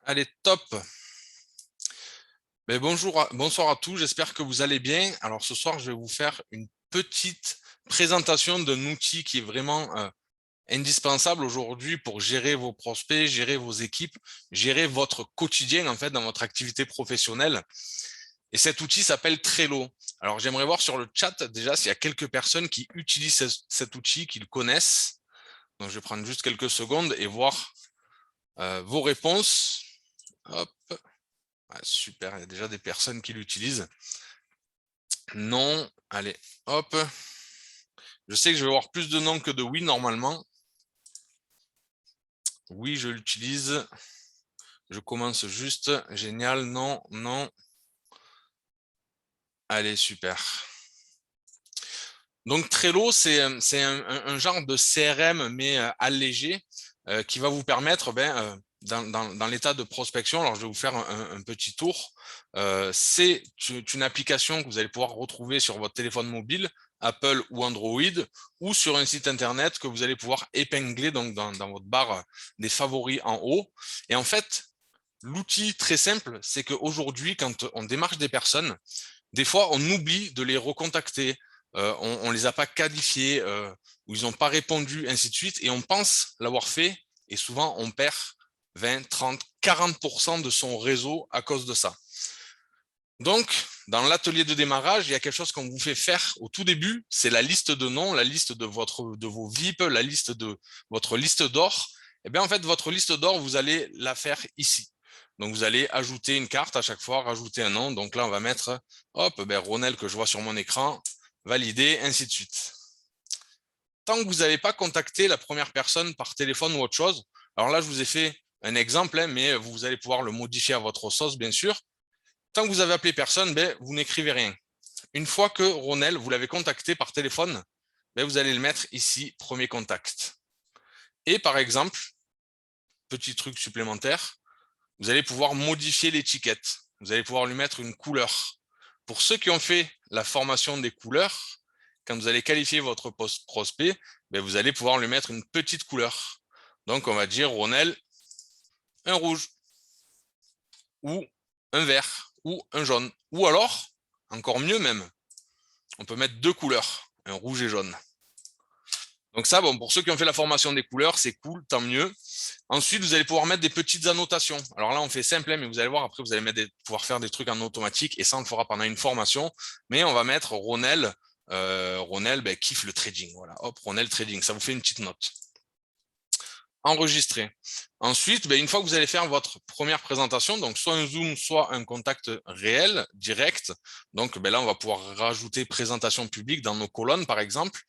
Allez, top. Bonsoir à tous, j'espère que vous allez bien. Alors ce soir, je vais vous faire une petite présentation d'un outil qui est vraiment indispensable aujourd'hui pour gérer vos prospects, gérer vos équipes, gérer votre quotidien en fait dans votre activité professionnelle. Et cet outil s'appelle Trello. Alors j'aimerais voir sur le chat déjà s'il y a quelques personnes qui utilisent cet outil, qui le connaissent. Donc je vais prendre juste quelques secondes et voir vos réponses. Hop. Ah, super, il y a déjà des personnes qui l'utilisent. Non, allez, hop. Je sais que je vais avoir plus de non que de oui normalement. Oui, je l'utilise. Je commence juste. Génial, non, non. Allez, super. Donc Trello, c'est un genre de CRM, mais allégé, qui va vous permettre, dans l'état de prospection, alors je vais vous faire un petit tour. C'est une application que vous allez pouvoir retrouver sur votre téléphone mobile, Apple ou Android, ou sur un site internet que vous allez pouvoir épingler donc dans votre barre des favoris en haut. Et en fait, l'outil très simple, c'est qu'aujourd'hui, quand on démarche des personnes, des fois, on oublie de les recontacter, on ne les a pas qualifiés, ou ils n'ont pas répondu, ainsi de suite, et on pense l'avoir fait, et souvent on perd 20, 30, 40% de son réseau à cause de ça. Donc, dans l'atelier de démarrage, il y a quelque chose qu'on vous fait faire au tout début, c'est la liste de noms, la liste de vos VIP, la liste de votre liste d'or. Et bien, en fait, votre liste d'or, vous allez la faire ici. Donc, vous allez ajouter une carte à chaque fois, rajouter un nom. Donc là, on va mettre, hop, Ronel que je vois sur mon écran, valider, ainsi de suite. Tant que vous n'avez pas contacté la première personne par téléphone ou autre chose, alors là, je vous ai fait un exemple, mais vous allez pouvoir le modifier à votre sauce, bien sûr. Tant que vous avez appelé personne, vous n'écrivez rien. Une fois que Ronel, vous l'avez contacté par téléphone, vous allez le mettre ici, premier contact. Et par exemple, petit truc supplémentaire, vous allez pouvoir modifier l'étiquette. Vous allez pouvoir lui mettre une couleur. Pour ceux qui ont fait la formation des couleurs, quand vous allez qualifier votre prospect, vous allez pouvoir lui mettre une petite couleur. Donc, on va dire Ronel, un rouge, ou un vert, ou un jaune. Ou alors, encore mieux même, on peut mettre deux couleurs, un rouge et jaune. Donc ça, bon, pour ceux qui ont fait la formation des couleurs, c'est cool, tant mieux. Ensuite, vous allez pouvoir mettre des petites annotations. Alors là, on fait simple, mais vous allez voir, après, vous allez pouvoir faire des trucs en automatique, et ça, on le fera pendant une formation. Mais on va mettre Ronel, kiffe le trading. Voilà, hop, Ronel trading, ça vous fait une petite note. Enregistrer. Ensuite, une fois que vous allez faire votre première présentation, donc soit un Zoom, soit un contact réel, direct, donc là, on va pouvoir rajouter présentation publique dans nos colonnes, par exemple,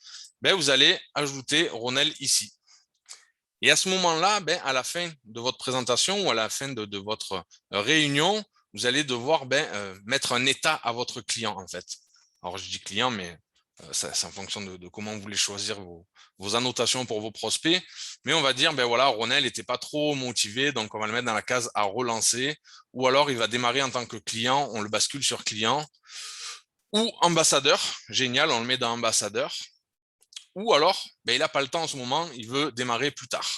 vous allez ajouter Ronel ici. Et à ce moment-là, à la fin de votre présentation ou à la fin de votre réunion, vous allez devoir mettre un état à votre client, en fait. Alors, je dis client, mais c'est en fonction de comment vous voulez choisir vos annotations pour vos prospects. Mais on va dire, voilà, Ronel n'était pas trop motivé, donc on va le mettre dans la case à relancer. Ou alors, il va démarrer en tant que client, on le bascule sur client. Ou ambassadeur, génial, on le met dans ambassadeur. Ou alors, il n'a pas le temps en ce moment, il veut démarrer plus tard.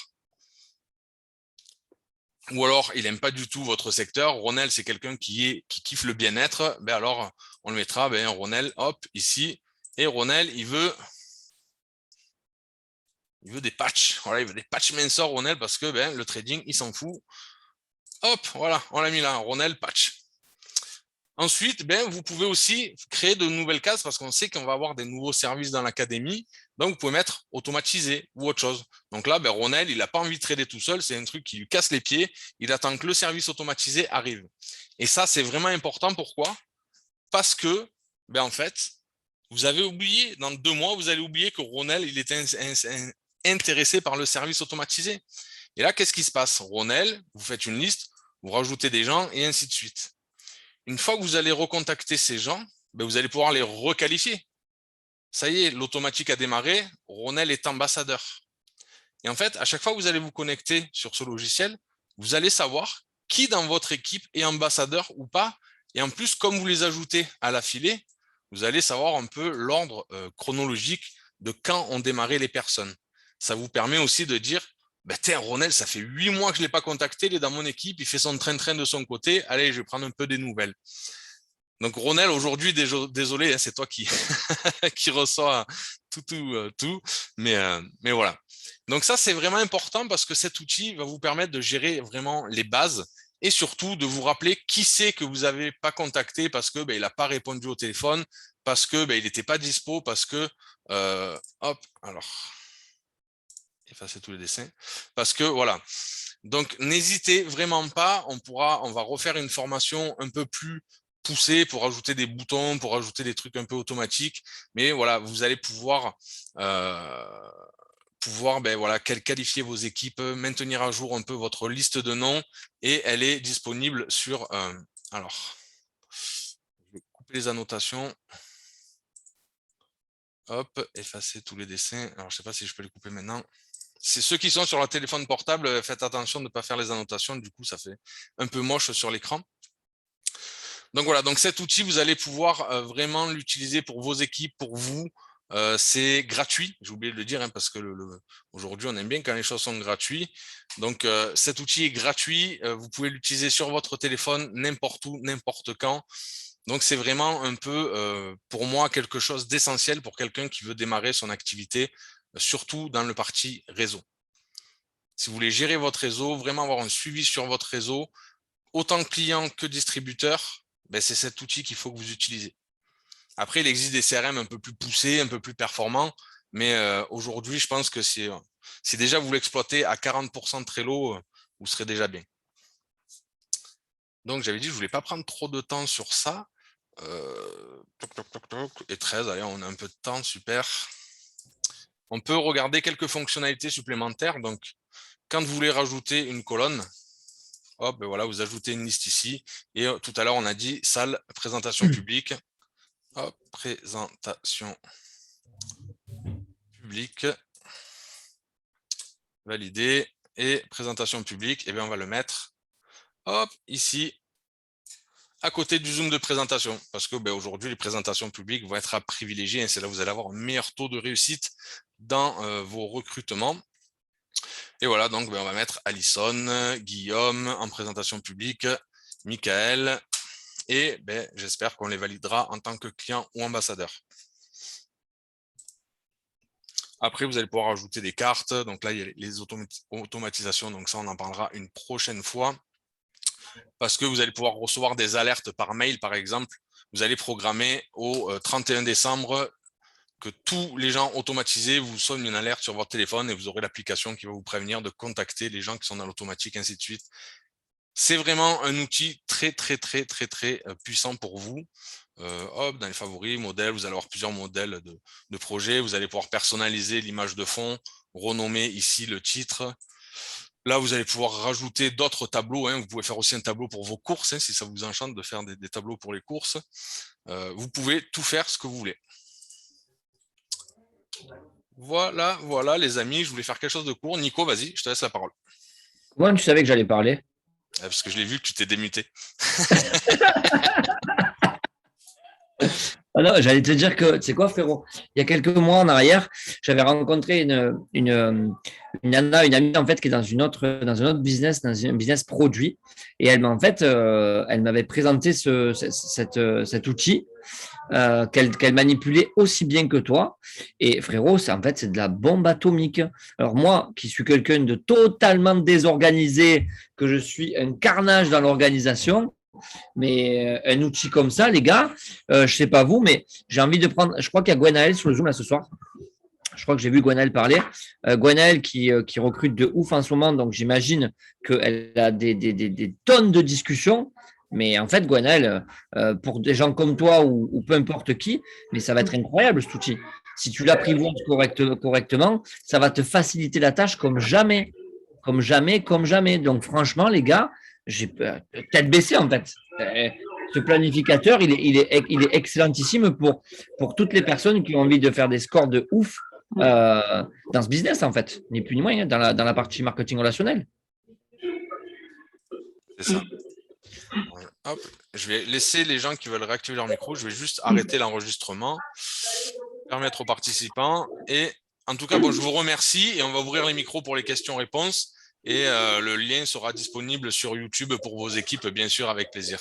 Ou alors, il n'aime pas du tout votre secteur. Ronel, c'est quelqu'un qui kiffe le bien-être. Alors, on le mettra, Ronel, hop, ici. Et Ronel, il veut des patchs. Voilà, il veut des patchs Mensor, Ronel, parce que le trading, il s'en fout. Hop, voilà, on l'a mis là, Ronel, patch. Ensuite, vous pouvez aussi créer de nouvelles cases parce qu'on sait qu'on va avoir des nouveaux services dans l'académie. Donc, vous pouvez mettre automatisé ou autre chose. Donc là, Ronel, il n'a pas envie de trader tout seul. C'est un truc qui lui casse les pieds. Il attend que le service automatisé arrive. Et ça, c'est vraiment important. Pourquoi? Parce que, en fait, vous avez oublié, dans 2 mois, vous allez oublier que Ronel, il était intéressé par le service automatisé. Et là, qu'est-ce qui se passe? Ronel, vous faites une liste, vous rajoutez des gens et ainsi de suite. Une fois que vous allez recontacter ces gens, vous allez pouvoir les requalifier. Ça y est, l'automatique a démarré, Ronel est ambassadeur. Et en fait, à chaque fois que vous allez vous connecter sur ce logiciel, vous allez savoir qui dans votre équipe est ambassadeur ou pas. Et en plus, comme vous les ajoutez à l'affilée, vous allez savoir un peu l'ordre chronologique de quand ont démarré les personnes. Ça vous permet aussi de dire, ben, tiens, Ronel, ça fait 8 mois que je ne l'ai pas contacté, il est dans mon équipe, il fait son train-train de son côté, allez, je vais prendre un peu des nouvelles. Donc Ronel, aujourd'hui, désolé, hein, c'est toi qui, qui reçoit tout, mais voilà. Donc ça, c'est vraiment important parce que cet outil va vous permettre de gérer vraiment les bases et surtout de vous rappeler qui c'est que vous n'avez pas contacté parce que il n'a pas répondu au téléphone, parce que il n'était pas dispo, parce que hop, alors effacer tous les dessins, parce que voilà. Donc n'hésitez vraiment pas, on va refaire une formation un peu plus poussée pour ajouter des boutons, pour ajouter des trucs un peu automatiques, mais voilà, vous allez pouvoir voilà, qualifier vos équipes, maintenir à jour un peu votre liste de noms, et elle est disponible sur alors je vais couper les annotations, hop, effacer tous les dessins. Alors je sais pas si je peux les couper maintenant. C'est ceux qui sont sur leur téléphone portable, faites attention de ne pas faire les annotations, du coup ça fait un peu moche sur l'écran. Donc voilà, donc cet outil, vous allez pouvoir vraiment l'utiliser pour vos équipes, pour vous. C'est gratuit, j'ai oublié de le dire, hein, parce que aujourd'hui, on aime bien quand les choses sont gratuites. Donc cet outil est gratuit, vous pouvez l'utiliser sur votre téléphone, n'importe où, n'importe quand. Donc c'est vraiment un peu, pour moi, quelque chose d'essentiel pour quelqu'un qui veut démarrer son activité, surtout dans le parti réseau. Si vous voulez gérer votre réseau, vraiment avoir un suivi sur votre réseau, autant clients que distributeurs, c'est cet outil qu'il faut que vous utilisez. Après, il existe des CRM un peu plus poussés, un peu plus performants, mais aujourd'hui, je pense que si déjà vous l'exploitez à 40% de Trello, vous serez déjà bien. Donc, j'avais dit, je ne voulais pas prendre trop de temps sur ça. Et 13, allez, on a un peu de temps, super. On peut regarder quelques fonctionnalités supplémentaires. Donc, quand vous voulez rajouter une colonne, hop, voilà, vous ajoutez une liste ici. Et tout à l'heure, on a dit salle, présentation publique. Hop, présentation publique. Validé. Et présentation publique, et bien on va le mettre hop, ici, à côté du zoom de présentation. Parce que aujourd'hui, les présentations publiques vont être à privilégier. Et c'est là où vous allez avoir un meilleur taux de réussite dans vos recrutements. Et voilà, donc on va mettre Alison, Guillaume en présentation publique, Michael, et j'espère qu'on les validera en tant que client ou ambassadeur. Après, vous allez pouvoir ajouter des cartes. Donc là, il y a les automatisations. Donc ça, on en parlera une prochaine fois. Parce que vous allez pouvoir recevoir des alertes par mail, par exemple. Vous allez programmer au 31 décembre que tous les gens automatisés vous sonnent une alerte sur votre téléphone et vous aurez l'application qui va vous prévenir de contacter les gens qui sont dans l'automatique, ainsi de suite. C'est vraiment un outil très puissant pour vous. Hop, dans les favoris, modèles, vous allez avoir plusieurs modèles de projets. Vous allez pouvoir personnaliser l'image de fond, renommer ici le titre. Là, vous allez pouvoir rajouter d'autres tableaux. Hein. Vous pouvez faire aussi un tableau pour vos courses, hein, si ça vous enchante de faire des tableaux pour les courses. Vous pouvez tout faire ce que vous voulez. Voilà, les amis, je voulais faire quelque chose de court. Nico, vas-y, je te laisse la parole. Comment tu savais que j'allais parler? Parce que je l'ai vu que tu t'es démuté. Alors, j'allais te dire que, tu sais quoi, frérot, il y a quelques mois en arrière, j'avais rencontré une nana, une amie, en fait, qui est dans un autre business, dans un business produit. Et elle elle m'avait présenté cet outil qu'elle manipulait aussi bien que toi. Et frérot, c'est de la bombe atomique. Alors moi, qui suis quelqu'un de totalement désorganisé, que je suis un carnage dans l'organisation, mais un outil comme ça, les gars, je sais pas vous, mais j'ai envie de prendre. Je crois qu'il y a Gwenaël sur le Zoom là ce soir. Je crois que j'ai vu Gwenaël parler. Gwenaël qui recrute de ouf en ce moment, donc j'imagine qu'elle a des tonnes de discussions. Mais en fait, Gwenaël, pour des gens comme toi ou peu importe qui, mais ça va être incroyable cet outil. Si tu l'apprivoises correctement, ça va te faciliter la tâche comme jamais. Comme jamais, comme jamais. Donc franchement, les gars, j'ai tête baissée en fait. Ce planificateur, il est excellentissime pour toutes les personnes qui ont envie de faire des scores de ouf dans ce business en fait, ni plus ni moins, hein, dans la partie marketing relationnel. C'est ça. Hop, je vais laisser les gens qui veulent réactiver leur micro. Je vais juste arrêter l'enregistrement, permettre aux participants et En tout cas, bon, je vous remercie et on va ouvrir les micros pour les questions-réponses. Et le lien sera disponible sur YouTube pour vos équipes, bien sûr, avec plaisir.